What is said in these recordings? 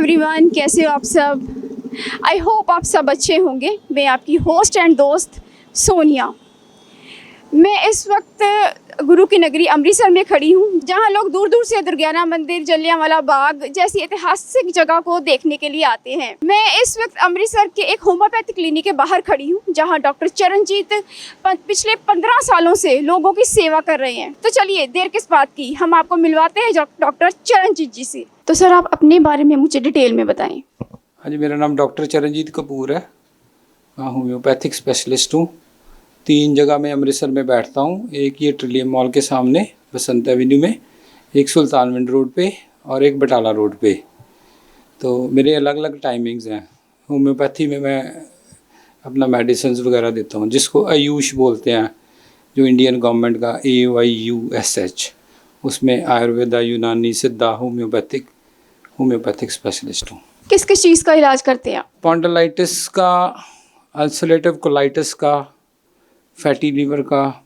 Everyone, कैसे हो आप सब। आई होप आप सब अच्छे होंगे। मैं आपकी होस्ट एंड दोस्त सोनिया। मैं इस वक्त गुरु की नगरी अमृतसर में खड़ी हूँ, जहाँ लोग दूर दूर से दुर्गियाना मंदिर, जलियांवाला बाग जैसी ऐतिहासिक जगह को देखने के लिए आते हैं। मैं इस वक्त अमृतसर के एक होम्योपैथी क्लिनिक के बाहर खड़ी हूँ, जहाँ डॉक्टर चरणजीत पिछले 15 सालों से लोगों की सेवा कर रहे हैं। तो चलिए देर किस बात की, हम आपको मिलवाते हैं डॉक्टर चरणजीत जी से। तो सर, आप अपने बारे में मुझे डिटेल में बताएं। हाँ जी, मेरा नाम डॉक्टर चरणजीत कपूर है। मैं होम्योपैथिक स्पेशलिस्ट हूँ। 3 जगह मैं अमृतसर में बैठता हूँ। एक ये ट्रिलियम मॉल के सामने बसंत एवेन्यू में, एक सुल्तानविंड रोड पे और एक बटाला रोड पे। तो मेरे अलग अलग टाइमिंग्स हैं। होम्योपैथी में मैं अपना मेडिसिन वगैरह देता हूँ, जिसको आयुष बोलते हैं, जो इंडियन गवर्नमेंट का AYUSH, उसमें आयुर्वेदा, यूनानी, सिद्धा, होम्योपैथिक स्पेशलिस्ट हूँ। किस किस चीज़ का इलाज करते हैं आप? स्पॉन्डिलाइटिस का, अल्सरेटिव कोलाइटिस का, फैटी लीवर का,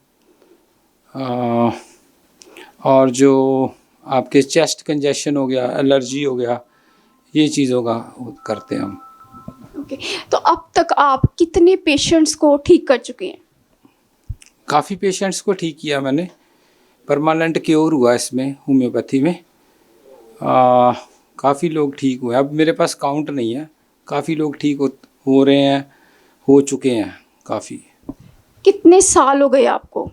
और जो आपके चेस्ट कंजेशन हो गया, एलर्जी हो गया, ये चीज़ों का करते हैं हम। ओके, तो अब तक आप कितने पेशेंट्स को ठीक कर चुके हैं? काफ़ी पेशेंट्स को ठीक किया मैंने। परमानेंट क्योर हुआ इसमें, होम्योपैथी में। काफ़ी लोग ठीक हुए। अब मेरे पास काउंट नहीं है, काफ़ी लोग ठीक हो रहे हैं, हो चुके हैं काफ़ी। कितने साल हो गए आपको?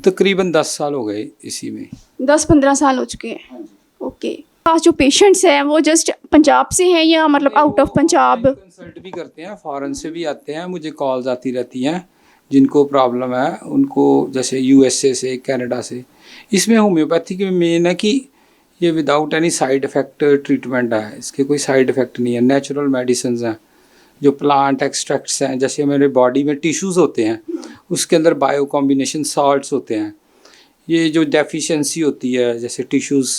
तकरीबन 10 साल हो गए इसी में। 10-15 साल हो चुके हैं। ओके, पास जो पेशेंट्स हैं वो जस्ट पंजाब से हैं या मतलब आउट ऑफ पंजाब? कंसल्ट भी करते हैं, फॉरेन से भी आते हैं, मुझे कॉल्स आती रहती हैं जिनको प्रॉब्लम है उनको, जैसे USA से, कनाडा से। इसमें होम्योपैथी की मेन है कि ये without any side effect treatment है। इसके कोई साइड इफ़ेक्ट नहीं है, नेचुरल मेडिसिन हैं, जो प्लांट एक्सट्रैक्ट्स हैं। जैसे हमारे बॉडी में टिश्यूज़ होते हैं, उसके अंदर बायो कॉम्बिनेशन सॉल्ट्स होते हैं। ये जो डेफिशिएंसी होती है, जैसे टिश्यूज़,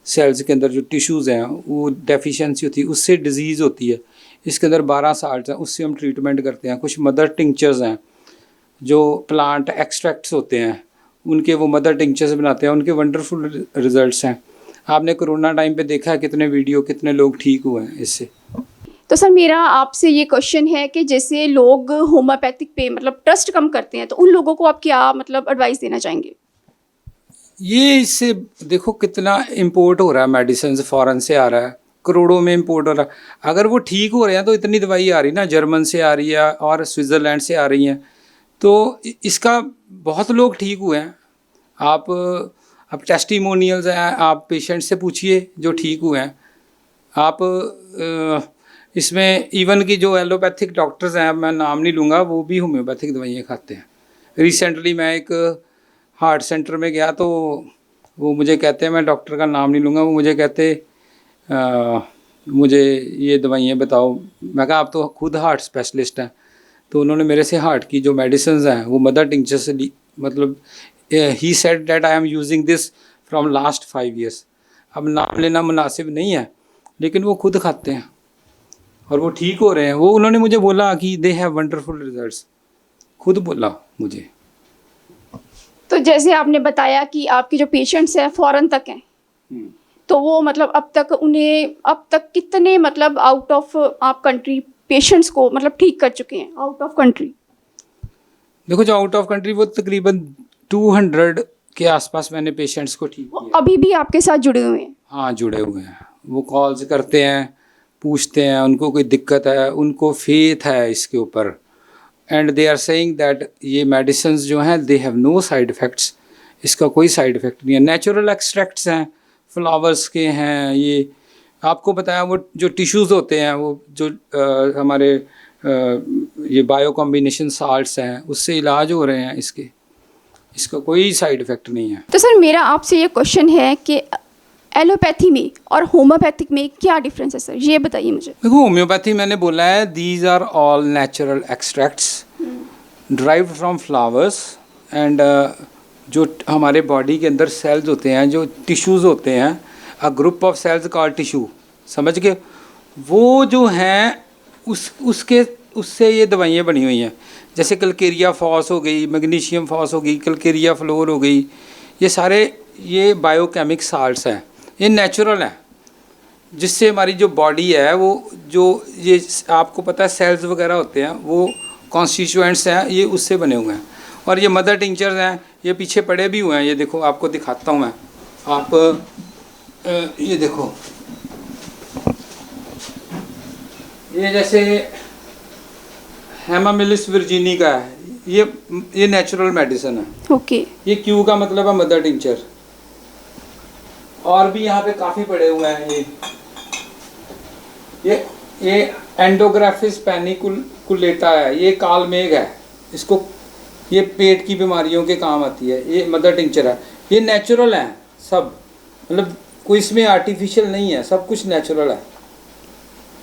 सेल्स के अंदर जो टिश्यूज़ हैं वो डेफिशिएंसी होती है, उससे डिजीज़ होती है। इसके अंदर 12 साल्ट्स हैं, उससे हम ट्रीटमेंट करते हैं। कुछ मदर टिंक्चर्स हैं, जो प्लांट एक्सट्रैक्ट्स होते हैं, उनके वो मदर टिंक्चर्स बनाते हैं, उनके वंडरफुल रिजल्ट्स हैं। आपने कोरोना टाइम पे देखा है कितने वीडियो, कितने लोग ठीक हुए हैं इससे। तो सर, मेरा आपसे ये क्वेश्चन है कि जैसे लोग होम्योपैथिक पे मतलब ट्रस्ट कम करते हैं, तो उन लोगों को आप क्या मतलब एडवाइस देना चाहेंगे? ये इससे देखो कितना इम्पोर्ट हो रहा है, मेडिसिन फॉरेन से आ रहा है, करोड़ों में इम्पोर्ट हो रहा है। अगर वो ठीक हो रहे हैं तो इतनी दवाई आ रही ना, जर्मन से आ रही है और स्विट्ज़रलैंड से आ रही हैं, तो इसका बहुत लोग ठीक हुए हैं। आप टेस्टिमोनियल्स हैं, आप पेशेंट से पूछिए जो ठीक हुए हैं। आप इसमें इवन की जो एलोपैथिक डॉक्टर्स हैं, मैं नाम नहीं लूँगा, वो भी होम्योपैथिक दवाइयाँ खाते हैं। रिसेंटली मैं एक हार्ट सेंटर में गया तो वो मुझे कहते हैं, मैं डॉक्टर का नाम नहीं लूँगा, वो मुझे कहते मुझे ये दवाइयाँ बताओ। मैं कहा आप तो खुद हार्ट स्पेशलिस्ट हैं। तो उन्होंने मेरे से हार्ट की जो मेडिसिन हैं वो मदर टिंक्चर से ली, मतलब he said that I am using this from last 5 years। अब नाम लेना मुनासिब नहीं है, लेकिन वो खुद खाते हैं और वो ठीक हो रहे हैं। वो उन्होंने मुझे बोला कि दे हैव वंडरफुल रिजल्ट्स, खुद बोला मुझे। तो जैसे आपने बताया कि आपके जो पेशेंट्स हैं फॉरेन तक हैं, तो वो मतलब अब तक कितने मतलब आउट ऑफ आप कंट्री पेशेंट्स को मतलब ठीक कर चुके हैं आउट ऑफ कंट्री? देखो, जो आउट ऑफ कंट्री वो तकरीबन 200 के आसपास मैंने पेशेंट्स को ठीक किया। अभी भी आपके साथ जुड़े हुए हैं? हाँ, जुड़े हुए हैं। वो कॉल्स करते हैं, पूछते हैं, उनको कोई दिक्कत है, उनको फेथ है इसके ऊपर, and they are saying that ये मेडिसिन्स जो हैं they have no side effects. इसका कोई साइड इफ़ेक्ट नहीं है। नेचुरल एक्सट्रैक्ट्स हैं, फ्लावर्स के हैं। ये आपको बताया, वो जो टिश्यूज़ होते हैं, वो जो हमारे ये बायो कॉम्बिनेशन साल्ट्स हैं, उससे इलाज हो रहे हैं इसका कोई साइड इफ़ेक्ट नहीं है। तो सर, मेरा आपसे ये क्वेश्चन है कि एलोपैथी में और होम्योपैथिक में क्या डिफरेंस है सर, ये बताइए मुझे। देखो, होम्योपैथी मैंने बोला है, these are all natural extracts derived from flowers, and जो हमारे बॉडी के अंदर सेल्स होते हैं, जो टिश्यूज़ होते हैं, a group of cells called tissue, समझ के, वो जो हैं उससे ये दवाइयाँ बनी हुई हैं। जैसे कलकेरिया फॉस हो गई, मैग्नीशियम फॉस हो गई, कलकेरिया फ्लोर हो गई, ये सारे ये बायोकेमिक साल्ट्स हैं, ये नेचुरल हैं। जिससे हमारी जो बॉडी है वो जो ये आपको पता है सेल्स वगैरह होते हैं वो कॉन्स्टिट्यूएंट्स हैं ये उससे बने हुए हैं। और ये मदर टिंचर्स हैं, ये पीछे पड़े भी हुए हैं, ये देखो आपको दिखाता हूँ मैं। आप ये देखो, ये जैसे हेमामिलिस वर्जिनी का है, ये नेचुरल मेडिसिन है। ओके। ये क्यू का मतलब है मदर टिंचर। और भी यहाँ पे काफ़ी पड़े हुए हैं। ये एंडोग्राफिस पैनिकुलेटा है, ये कालमेघ है, इसको ये पेट की बीमारियों के काम आती है। ये मदर टिंचर है, ये नेचुरल है सब, मतलब कोई इसमें आर्टिफिशियल नहीं है, सब कुछ नेचुरल है।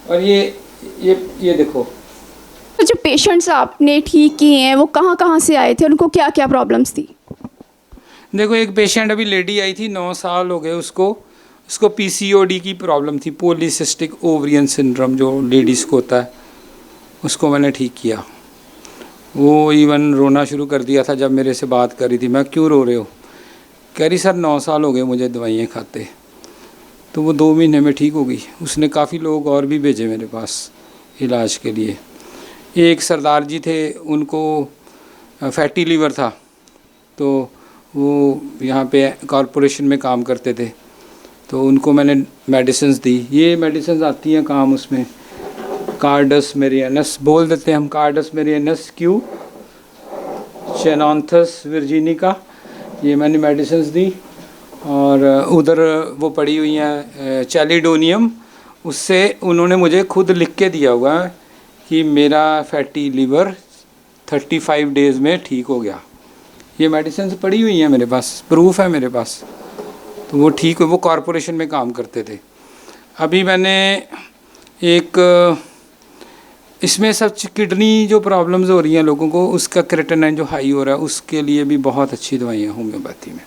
और ये देखो, तो जो पेशेंट्स आपने ठीक किए हैं वो कहाँ कहाँ से आए थे, उनको क्या क्या प्रॉब्लम्स थी? देखो एक पेशेंट अभी लेडी आई थी, 9 साल हो गए उसको पीसीओडी की प्रॉब्लम थी, पॉलीसिस्टिक ओवरियन सिंड्रोम जो लेडीज़ को होता है, उसको मैंने ठीक किया। वो इवन रोना शुरू कर दिया था जब मेरे से बात कर रही थी। मैं क्यों रो रहे हो? कह रही सर 9 साल हो गए मुझे दवाइयाँ खाते। तो वो 2 महीने में ठीक हो गई। उसने काफ़ी लोग और भी भेजे मेरे पास इलाज के लिए। एक सरदार जी थे, उनको फैटी लीवर था, तो वो यहाँ पे कॉरपोरेशन में काम करते थे, तो उनको मैंने मेडिसिन्स दी। ये मेडिसिन्स आती हैं काम उसमें, कार्डस मेरियनस बोल देते हैं हम, कार्डस मेरियनस क्यू, शेनॉन्थस वर्जिनिका, ये मैंने मेडिसिन्स दी। और उधर वो पड़ी हुई हैं चैलिडोनियम, उससे उन्होंने मुझे खुद लिख के दिया हुआ है कि मेरा फैटी लीवर 35 डेज़ में ठीक हो गया। ये मेडिसिन पड़ी हुई हैं मेरे पास, प्रूफ है मेरे पास। तो वो ठीक है, वो कॉरपोरेशन में काम करते थे। अभी मैंने एक इसमें सब किडनी जो प्रॉब्लम्स हो रही हैं लोगों को, उसका क्रेटिनाइन जो हाई हो रहा है, उसके लिए भी बहुत अच्छी दवाइयाँ होम्योपैथी में,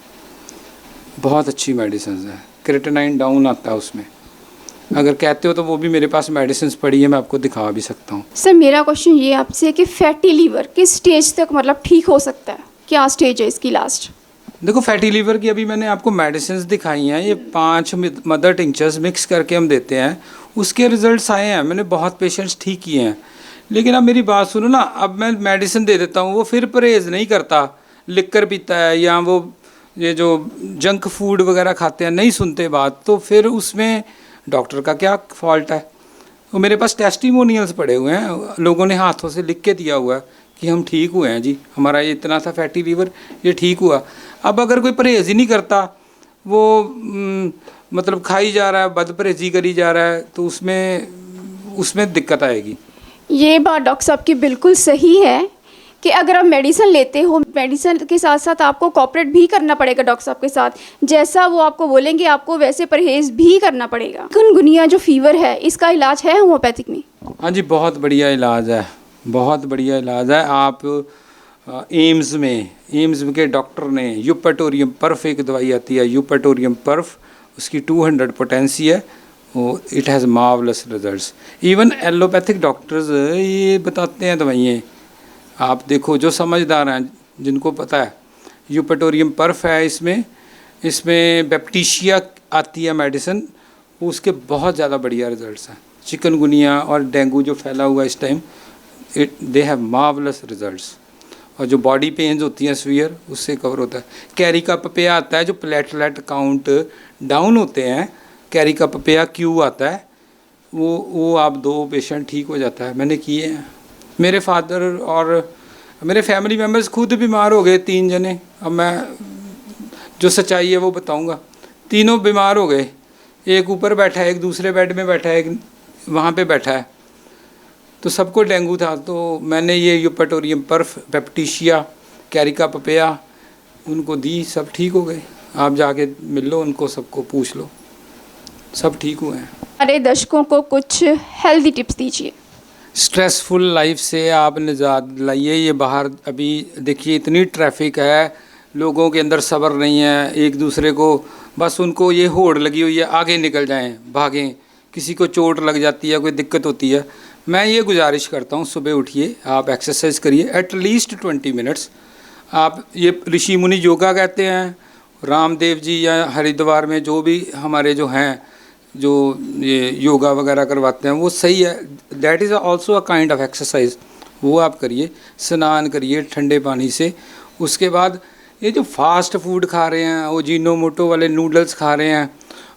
बहुत अच्छी मेडिसिन है। क्रेटिनाइन डाउन आता है उसमें, अगर कहते हो तो वो भी मेरे पास मेडिसिन पड़ी है, मैं आपको दिखा भी सकता हूँ। सर मेरा क्वेश्चन ये आपसे है कि फैटी लीवर किस स्टेज तक मतलब ठीक हो सकता है, क्या स्टेज है इसकी लास्ट? देखो फैटी लीवर की अभी मैंने आपको मेडिसिन दिखाई हैं, ये 5 मदर टिंचर्स मिक्स करके हम देते हैं, उसके रिजल्ट्स आए हैं। मैंने बहुत पेशेंट्स ठीक किए हैं। लेकिन अब मेरी बात सुनो ना, अब मैं मेडिसिन दे देता हूँ, वो फिर परहेज़ नहीं करता, लिख कर पीता है, या वो ये जो जंक फूड वगैरह खाते हैं, नहीं सुनते बात, तो फिर उसमें डॉक्टर का क्या फॉल्ट है? वो मेरे पास टेस्टिमोनियल्स पड़े हुए हैं, लोगों ने हाथों से लिख के दिया हुआ है कि हम ठीक हुए हैं जी, हमारा ये इतना था फैटी लीवर, ये ठीक हुआ। अब अगर कोई परहेज़ ही नहीं करता, वो मतलब खाई जा रहा है, बद परहेज़ी करी जा रहा है, तो उसमें दिक्कत आएगी। ये बात डॉक्टर साहब की बिल्कुल सही है कि अगर आप मेडिसिन लेते हो, मेडिसिन के साथ साथ आपको कॉपरेट भी करना पड़ेगा डॉक्टर साहब के साथ, जैसा वो आपको बोलेंगे आपको वैसे परहेज़ भी करना पड़ेगा। चिकनगुनिया जो फीवर है, इसका इलाज है होम्योपैथिक में? हाँ जी, बहुत बढ़िया इलाज है, बहुत बढ़िया इलाज है। आप एम्स के डॉक्टर ने यूपेटोरियम पर्फ एक दवाई आती है, यूपेटोरियम पर्फ, उसकी 200 पोटेंसी है, वो it has marvellous results. Even allopathic doctors ये बताते हैं दवाइयाँ, आप देखो जो समझदार हैं जिनको पता है, यूपेटोरियम पर्फ है, इसमें बैप्टीशिया आती है मेडिसिन, उसके बहुत ज़्यादा बढ़िया रिजल्ट्स हैं। चिकनगुनिया और डेंगू जो फैला हुआ इस time, they have marvellous results. और जो बॉडी पेन्स होती हैं सीवियर, उससे कवर होता है। कैरी का पपिया आता है, जो प्लेटलेट काउंट डाउन होते हैं, कैरी का पपिया क्यू आता है, वो आप 2 पेशेंट ठीक हो जाता है, मैंने किए हैं। मेरे फादर और मेरे फैमिली मेम्बर्स खुद बीमार हो गए, 3 जने। अब मैं जो सच्चाई है वो बताऊंगा। तीनों बीमार हो गए, एक ऊपर बैठा है, एक दूसरे बेड में बैठा है, एक वहाँ पे बैठा है, तो सबको डेंगू था। तो मैंने ये यूपेटोरियम पर्फ, बैप्टीशिया, कैरिका पपिया उनको दी, सब ठीक हो गए। आप जाके मिल लो उनको, सबको पूछ लो, सब ठीक हुए हैं। हमारे दर्शकों को कुछ हेल्दी टिप्स दीजिए। स्ट्रेसफुल लाइफ से आप निजात लाइए। ये बाहर अभी देखिए इतनी ट्रैफिक है, लोगों के अंदर सब्र नहीं है, एक दूसरे को बस उनको ये होड़ लगी हुई है, आगे निकल जाएं, भागें, किसी को चोट लग जाती है, कोई दिक्कत होती है। मैं ये गुजारिश करता हूँ, सुबह उठिए, आप एक्सरसाइज करिए एटलीस्ट 20 मिनट्स। आप ये ऋषि मुनि योगा कहते हैं, रामदेव जी या हरिद्वार में जो भी हमारे जो हैं जो ये योगा वगैरह करवाते हैं वो सही है, that is also a kind of exercise, वो आप करिए, स्नान करिए ठंडे पानी से। उसके बाद ये जो फास्ट फूड खा रहे हैं, वो जीनोमोटो वाले नूडल्स खा रहे हैं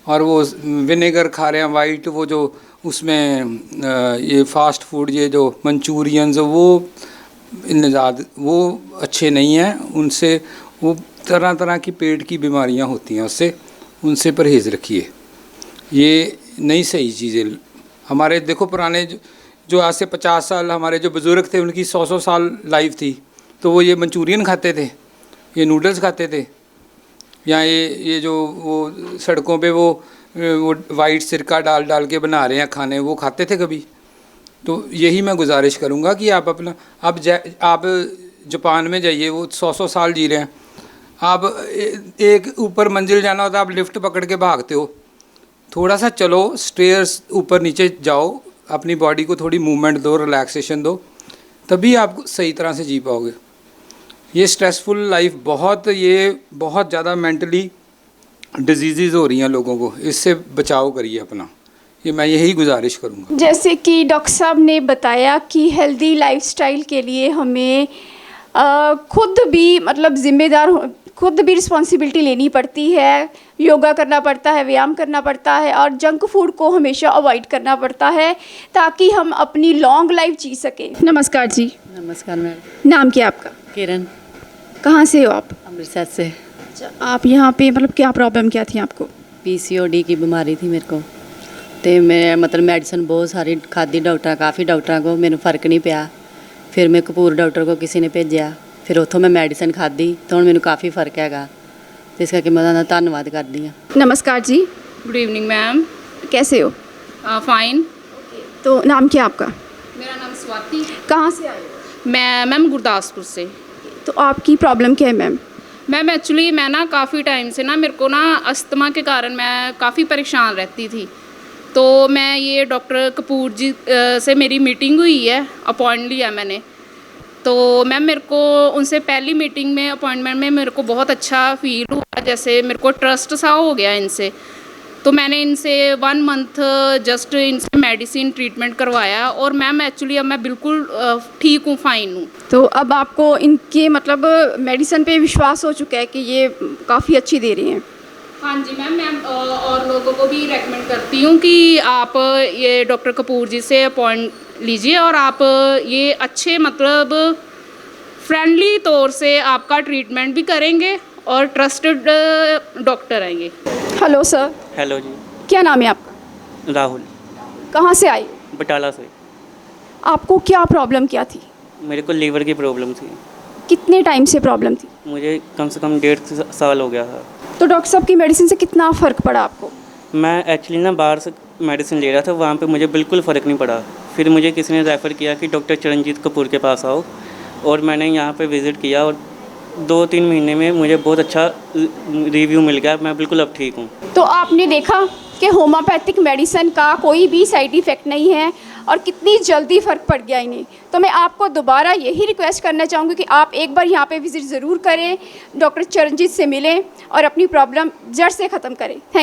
और वो विनेगर खा रहे हैं वाइट, वो जो उसमें ये फास्ट फूड, ये जो मंचूरियंस, वो निजात वो अच्छे नहीं हैं, उनसे वो तरह तरह की पेट की बीमारियां होती हैं, उससे उनसे परहेज़ रखिए, ये नहीं सही चीज़ें। हमारे देखो पुराने जो आज से 50 साल हमारे जो बुज़ुर्ग थे उनकी 100 साल लाइफ थी, तो वो ये मंचूरियन खाते थे, ये नूडल्स खाते थे, या ये जो वो सड़कों पे वो वाइट सिरका डाल डाल के बना रहे हैं खाने, वो खाते थे कभी? तो यही मैं गुजारिश करूँगा कि आप अपना आप जापान में जाइए, वो 100 साल जी रहे हैं, आप एक ऊपर मंजिल जाना होता है, आप लिफ्ट पकड़ के भागते हो, थोड़ा सा चलो, स्टेयर्स ऊपर नीचे जाओ, अपनी बॉडी को थोड़ी मूवमेंट दो, रिलैक्सेशन दो, तभी आप सही तरह से जी पाओगे। ये स्ट्रेसफुल लाइफ बहुत ज़्यादा मेंटली डिजीज़ हो रही हैं लोगों को, इससे बचाव करिए अपना, ये मैं यही गुजारिश करूँगा। जैसे कि डॉक्टर साहब ने बताया कि हेल्दी लाइफस्टाइल के लिए हमें खुद भी मतलब खुद भी रिस्पॉन्सिबिलिटी लेनी पड़ती है, योगा करना पड़ता है, व्यायाम करना पड़ता है और जंक फूड को हमेशा अवॉइड करना पड़ता है ताकि हम अपनी लॉन्ग लाइफ जी सकें। नमस्कार जी। नमस्कार मैम। नाम क्या आपका? किरण। कहाँ से हो आप? अमृतसर से। अच्छा, आप यहाँ पे मतलब क्या प्रॉब्लम क्या थी आपको? PCOD की बीमारी थी मेरे को, तो मैं मतलब मेडिसिन बहुत सारी खाधी, काफ़ी डॉक्टरों को, मैंने फ़र्क नहीं पिया। फिर मैं कपूर डॉक्टर को किसी ने भेजा, फिर उतों मैं मेडिसिन खाधी तो हुण मैनूं काफ़ी फ़र्क हैगा, तो इस करके मैं उन्हां दा धन्नवाद करदी हाँ। नमस्कार जी। Good evening ma'am. कैसे हो? फाइन। तो नाम क्या आपका? मेरा नाम स्वाति। कहाँ से आए हो? मैं मैम गुरदासपुर से। तो आपकी प्रॉब्लम क्या है मैम? मैम एक्चुअली मैं ना काफ़ी टाइम से ना मेरे को ना अस्थमा के कारण मैं काफ़ी परेशान रहती थी, तो मैं ये डॉक्टर कपूर जी से मेरी मीटिंग हुई है, अपॉइंट लिया मैंने, तो मैम मेरे को उनसे पहली मीटिंग में अपॉइंटमेंट में मेरे को बहुत अच्छा फील हुआ, जैसे मेरे को ट्रस्ट सा हो गया इनसे, तो मैंने इनसे 1 मंथ जस्ट इनसे मेडिसिन ट्रीटमेंट करवाया और मैम एक्चुअली अब मैं बिल्कुल ठीक हूँ, फाइन हूँ। तो अब आपको इनके मतलब मेडिसिन पे विश्वास हो चुका है कि ये काफ़ी अच्छी दे रही हैं? हाँ जी मैम, मैं और लोगों को भी रेकमेंड करती हूँ कि आप ये डॉक्टर कपूर जी से अपॉइंट लीजिए और आप ये अच्छे मतलब फ्रेंडली तौर से आपका ट्रीटमेंट भी करेंगे और ट्रस्टेड डॉक्टर हैं ये। Hello sir. हेलो जी। क्या नाम है आपका? राहुल। कहाँ से आए? बटाला से। आपको क्या प्रॉब्लम क्या थी? मेरे को लीवर की प्रॉब्लम थी। कितने टाइम से प्रॉब्लम थी? मुझे कम से कम 1.5 साल हो गया था। तो डॉक्टर साहब की मेडिसिन से कितना फ़र्क पड़ा आपको? मैं एक्चुअली ना बाहर से मेडिसिन ले रहा था, वहाँ पे मुझे बिल्कुल फ़र्क नहीं पड़ा। फिर मुझे किसी ने रेफ़र किया कि डॉक्टर चरणजीत कपूर के पास आओ, और मैंने यहाँ पे विज़िट किया और 2-3 महीने में मुझे बहुत अच्छा रिव्यू मिल गया, मैं बिल्कुल अब ठीक हूँ। तो आपने देखा कि होम्योपैथिक मेडिसिन का कोई भी साइड इफ़ेक्ट नहीं है और कितनी जल्दी फ़र्क पड़ गया इन्हें। तो मैं आपको दोबारा यही रिक्वेस्ट करना चाहूँगी कि आप एक बार यहाँ पे विज़िट ज़रूर करें, डॉक्टर चरणजीत से मिलें और अपनी प्रॉब्लम जड़ से ख़त्म करें। Thank you.